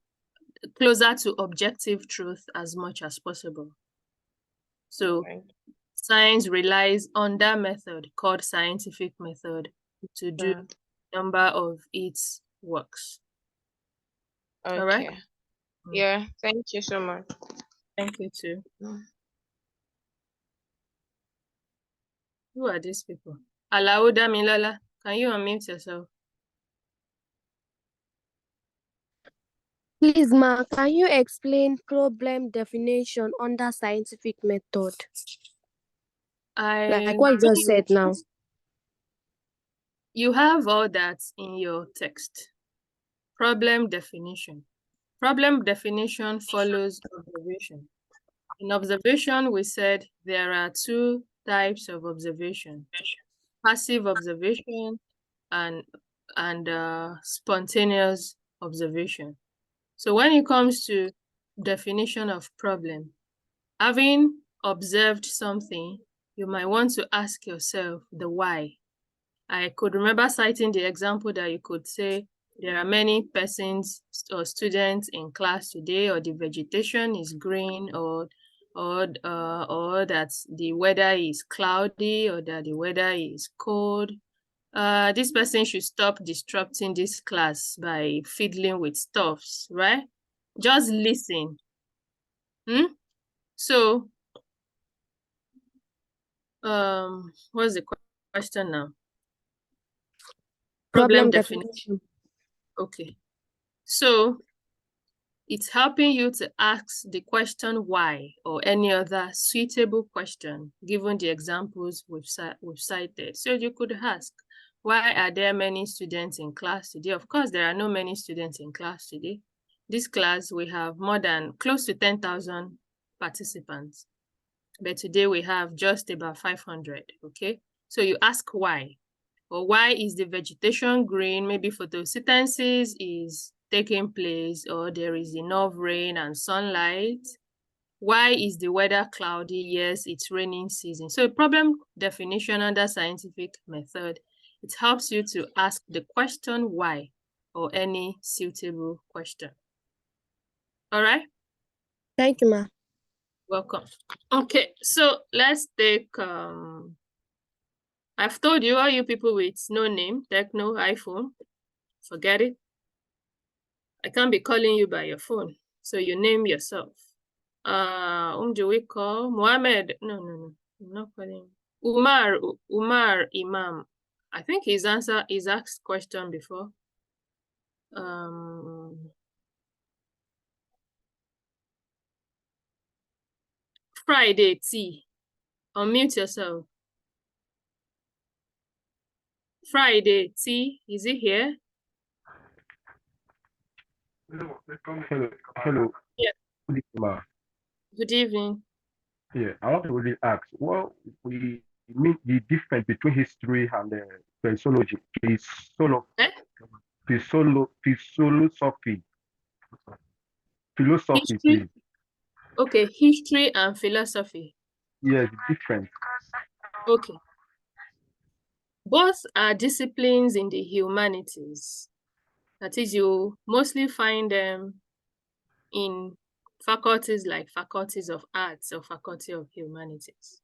closer to objective truth as much as possible. So science relies on that method called scientific method to do a number of its works. Okay. All right? Yeah, thank you so much. Thank you too. Who are these people? Alauda Milala, can you unmute yourself? Please, ma, can you explain problem definition under scientific method? Like what you just said now. You have all that in your text. Problem definition. Problem definition follows observation. In observation, we said there are 2 types of observation: passive observation and spontaneous observation. So when it comes to definition of problem, having observed something, you might want to ask yourself the why. I could remember citing the example that you could say there are many persons or students in class today, or the vegetation is green, or that the weather is cloudy, or that the weather is cold. This person should stop disrupting this class by fiddling with stuffs, right? Just listen. So, what's the question now? Problem definition. Okay. So, it's helping you to ask the question why, or any other suitable question, given the examples we've cited. So you could ask, Why are there many students in class today? Of course, there are no many students in class today. This class, we have more than close to 10,000 participants. But today we have just about 500, okay? So you ask why. Or why is the vegetation green? Maybe photosynthesis is taking place, or there is enough rain and sunlight. Why is the weather cloudy? Yes, it's raining season. So a problem definition under scientific method, it helps you to ask the question why, or any suitable question. All right? Thank you, ma. Welcome. Okay, so let's take, I've told you, all you people with no name, Techno, iPhone, forget it. I can't be calling you by your phone, so you name yourself. Whom do we call? Mohammed? No, I'm not calling. Umar Imam. I think he's asked question before. Friday T. Unmute yourself. Friday T. Is he here? Hello. Yeah. Good evening, ma. Good evening. Yeah, I want to really ask what we mean the difference between history and philosophy. Philosophy. Philosophy, History? please. Okay, history and philosophy. Yes, different. Okay. Both are disciplines in the humanities. That is, you mostly find them in faculties like faculties of arts or faculty of humanities.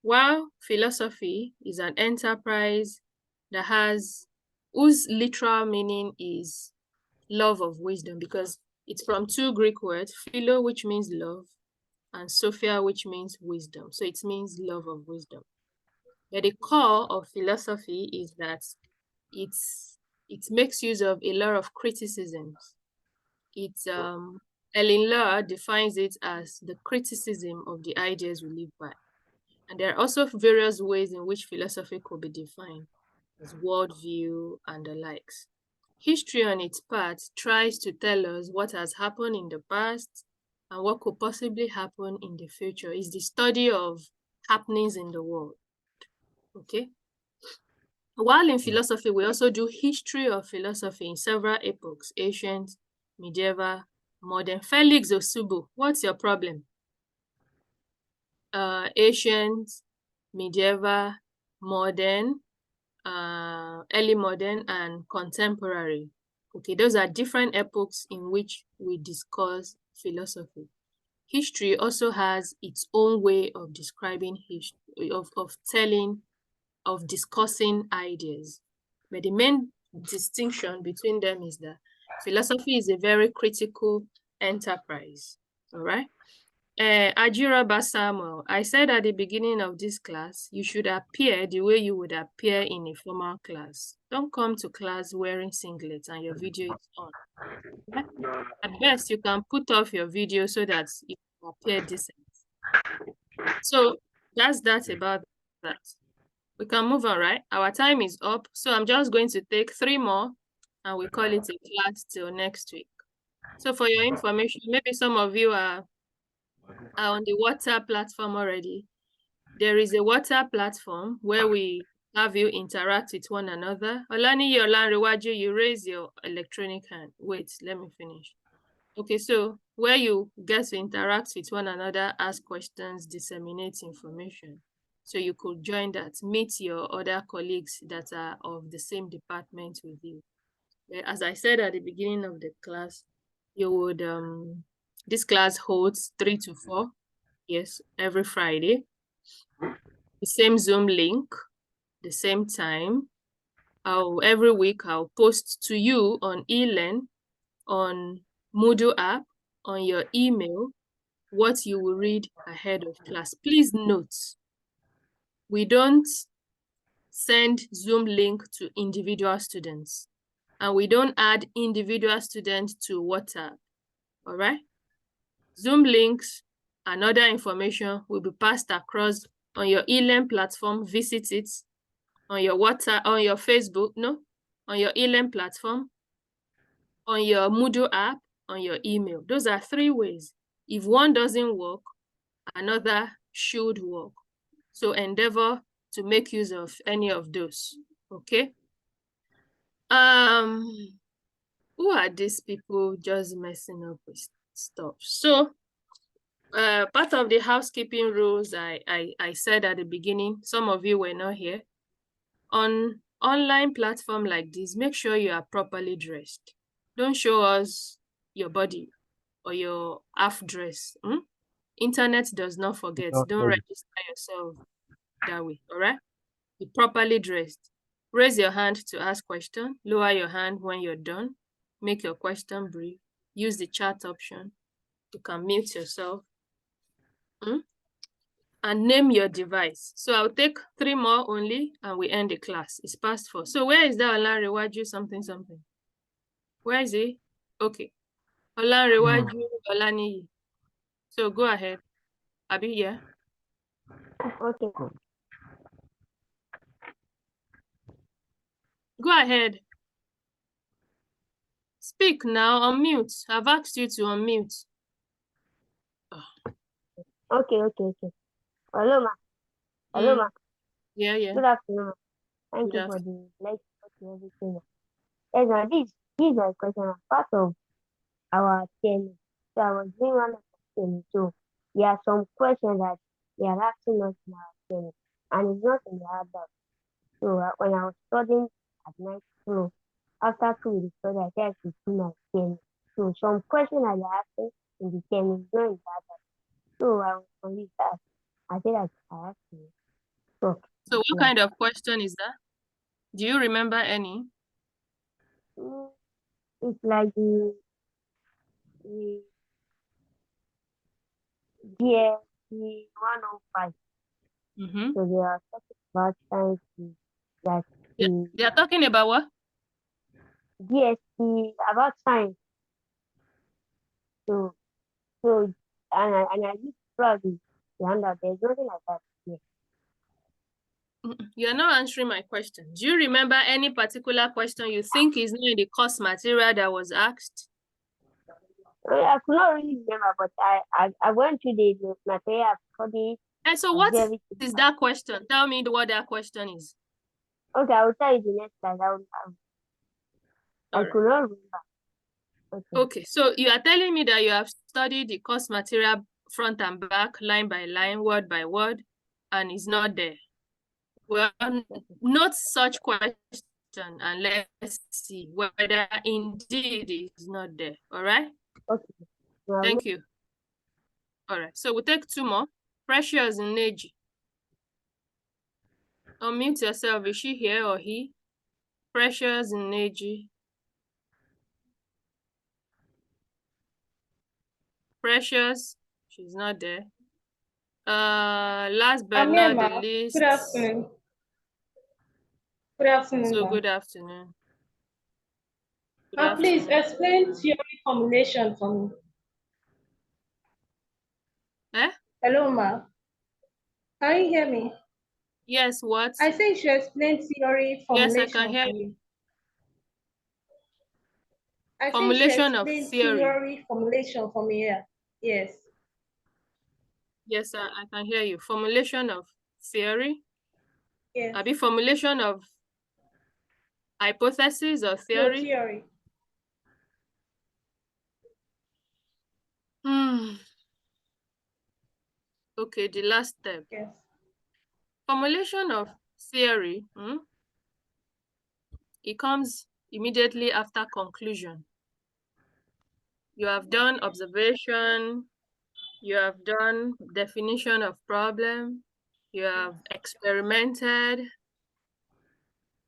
While philosophy is an enterprise that whose literal meaning is love of wisdom, because it's from two Greek words, philo, which means love, and sophia, which means wisdom. So it means love of wisdom. But the core of philosophy is that it makes use of a lot of criticisms. Ellen Law defines it as the criticism of the ideas we live by. And there are also various ways in which philosophy could be defined, as worldview and the likes. History on its part tries to tell us what has happened in the past and what could possibly happen in the future. It's the study of happenings in the world, okay? While in philosophy, we also do history of philosophy in several epochs, ancient, medieval, modern. Felix Osubo, what's your problem? Ancient, medieval, modern, early modern, and contemporary. Okay, those are different epochs in which we discuss philosophy. History also has its own way of describing history, of discussing ideas. But the main distinction between them is that philosophy is a very critical enterprise, all right? Ajira Basamuel, I said at the beginning of this class, you should appear the way you would appear in a formal class. Don't come to class wearing singlets and your video is on. Okay? At best, you can put off your video so that you appear decent. So that's about that. We can move on, right? Our time is up. So I'm just going to take 3 more and we call it a class till next week. So for your information, maybe some of you are on the WhatsApp platform already. There is a WhatsApp platform where we have you interact with one another. Olani Yolanrewaju, you raise your electronic hand. Wait, let me finish. Okay, so where you get to interact with one another, ask questions, disseminate information. So you could join that, meet your other colleagues that are of the same department with you. As I said at the beginning of the class, you would, this class holds 3 to 4, yes, every Friday. The same Zoom link, the same time. Every week I'll post to you on eLearn, on Moodle app, on your email, what you will read ahead of class. Please note, we don't send Zoom link to individual students, and we don't add individual students to WhatsApp, all right? Zoom links and other information will be passed across on your eLearn platform. Visit it on your WhatsApp, on your Facebook, no, on your e-learn platform, on your Moodle app, on your email. Those are 3 ways. If one doesn't work, another should work. So endeavor to make use of any of those. Okay. Who are these people just messing up with stuff? So part of the housekeeping rules I said at the beginning, some of you were not here. On online platform like this, make sure you are properly dressed. Don't show us your body or your half dress. Internet does not forget. Don't register yourself that way. All right. Be properly dressed. Raise your hand to ask question. Lower your hand when you're done. Make your question brief. Use the chat option. You can mute yourself. And name your device. So I'll take 3 more only and we end the class. It's past 4. So where is that Olanrewaju something? Where is he? Okay. Olanrewaju Olaniyi. So go ahead. Abi, yeah? Okay. Go ahead. Speak now, unmute. I've asked you to unmute. Okay. Hello, ma. Hello, ma. Yeah. Good afternoon. Thank Good you for the lecture and everything. Yes, ma, this is my question. As part of our training, so I was doing one of the training. So there are some questions that they are asking us in our training, and it's not in the handout. So when I was studying at night, so after 2 weeks, so I said I should do my training. So some questions that they are asking in the training is not in the handout. So I was confused. I said I have to talk. So what kind of question is that? Do you remember any? It's like the GST 105. So they are talking about science that they are talking about what? GST about science. So and I used probably the handout. There's nothing like that here. You are not answering my question. Do you remember any particular question you think is not in the course material that was asked? I could not really remember, but I went to the material for the. And so what is that question? Tell me what that question is. Okay, I will tell you the next slide. I could not remember. Okay, so you are telling me that you have studied the course material front and back, line by line, word by word, and it's not there. Well, not such question, and let's see whether indeed it's not there. All right? Okay. Thank you. All right, so we'll take 2 more. Precious Neji. Unmute yourself. Is she here or he? Precious Neji. Precious, she's not there. Last but not the least. Good afternoon. Good afternoon. So good afternoon. Please explain theory formulation for me. Hello, ma. Can you hear me? Yes, what? I say you should explain theory formulation. Yes, I can hear you. I Formulation of explain theory. Formulation for me here. Yes. Yes, I can hear you. Formulation of theory. Yes. Abi formulation of hypothesis or theory? No, theory. Okay, the last step. Yes. Formulation of theory. It comes immediately after conclusion. You have done observation, you have done definition of problem, you have experimented.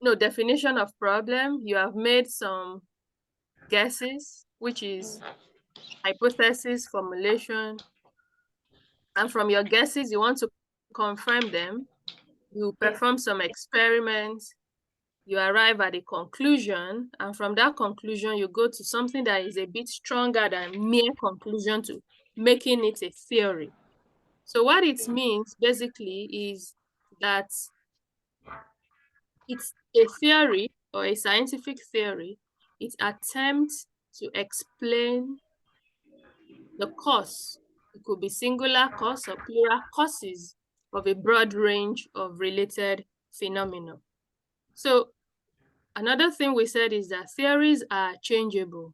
No, definition of problem, you have made some guesses, which is hypothesis formulation. And from your guesses, you want to confirm them. You perform some experiments, you arrive at a conclusion, and from that conclusion, you go to something that is a bit stronger than mere conclusion to making it a theory. So what it means basically is that It's a theory or a scientific theory. It attempts to explain the cause. It could be singular cause or plural causes of a broad range of related phenomena. So another thing we said is that theories are changeable.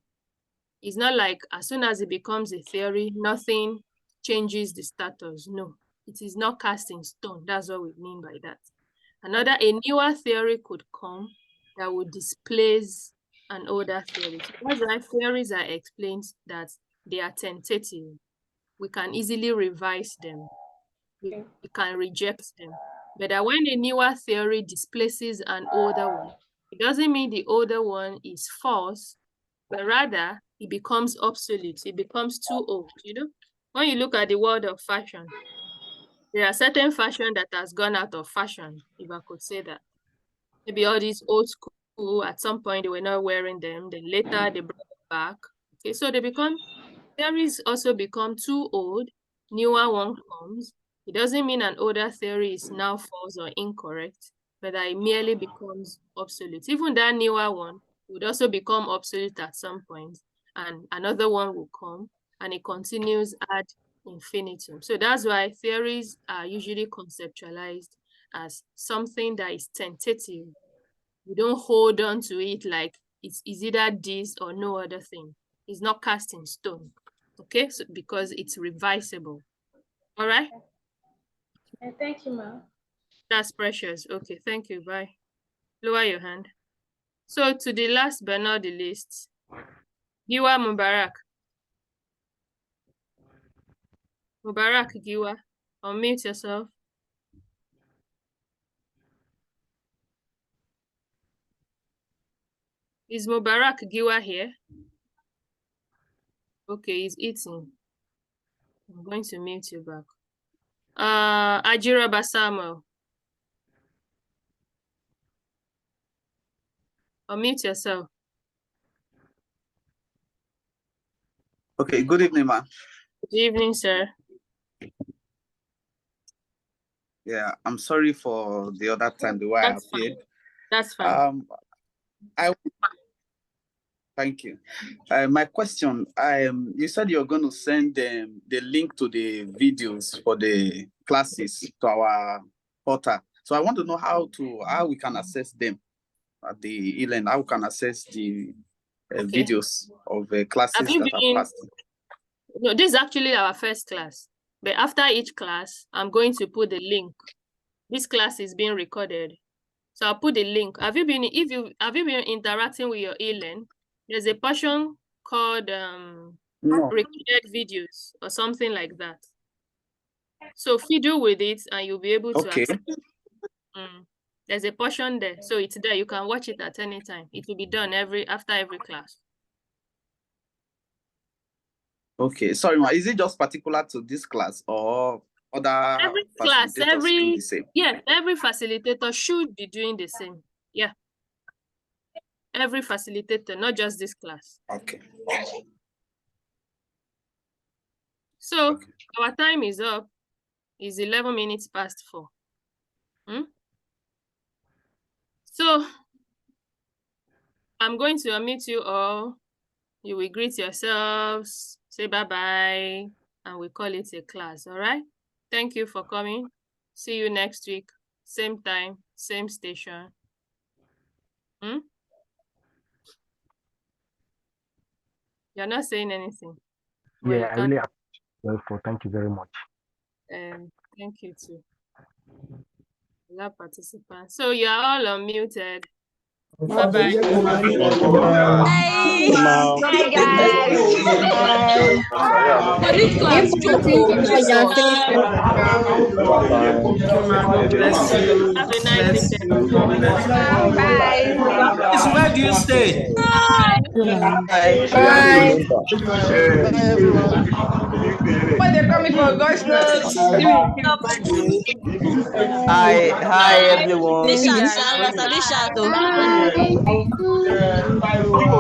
It's not like as soon as it becomes a theory, nothing changes the status. No, it is not cast in stone. That's what we mean by that. A newer theory could come that would displace an older theory. So that's why theories are explained that they are tentative. We can easily revise them. We can reject them. But that when a newer theory displaces an older one, it doesn't mean the older one is false, but rather it becomes obsolete. It becomes too old, you know? When you look at the world of fashion, there are certain fashion that has gone out of fashion, if I could say that. Maybe all these old school, at some point they were not wearing them, then later they brought them back. Okay, so theories also become too old, newer one comes. It doesn't mean an older theory is now false or incorrect, but that it merely becomes obsolete. Even that newer one would also become obsolete at some point, and another one will come, and it continues ad infinitum. So that's why theories are usually conceptualized as something that is tentative. You don't hold on to it like it's either this or no other thing. It's not cast in stone. Okay, so because it's revisable. All right. Thank you, ma'am. That's precious. Okay, thank you. Bye. Lower your hand. So to the last but not the least, Giwa Mubarak. Mubarak Giwa, unmute yourself. Is Mubarak Giwa here? Okay, he's eating. I'm going to mute you back. Ajira Basamo. Unmute yourself. Okay, good evening, ma'am. Good evening, sir. Yeah, I'm sorry for the other time, the way I appeared. That's fine. Thank you. My question, you said you're going to send the link to the videos for the classes to our portal. So I want to know how we can access them at the e-learn, how we can access the videos of the classes that are passed. No, this is actually our first class. But after each class, I'm going to put the link. This class is being recorded. So I'll put the link. Have you been interacting with your e-learn? There's a portion called recorded videos or something like that. So fiddle with it and you'll be able to access it. There's a portion there. So it's there. You can watch it at any time. It will be done after every class. Okay, sorry, ma. Is it just particular to this class or other every class, do the same? Yeah, every facilitator should be doing the same. Yeah. Every facilitator, not just this class. Okay. So our time is up. It's 11 minutes past 4. So I'm going to unmute you all. You will greet yourselves, say bye-bye, and we call it a class, all right? Thank you for coming. See you next week. Same time, same station. You're not saying anything. Yeah, I really appreciate it. Thank you very much. Thank you too. Love participants. So you are all unmuted. Bye-bye. Bye, guys. For this class, Have a nice weekend. Bye. Where do you stay? Bye. Why they coming for God's notes? Hi everyone. Bye.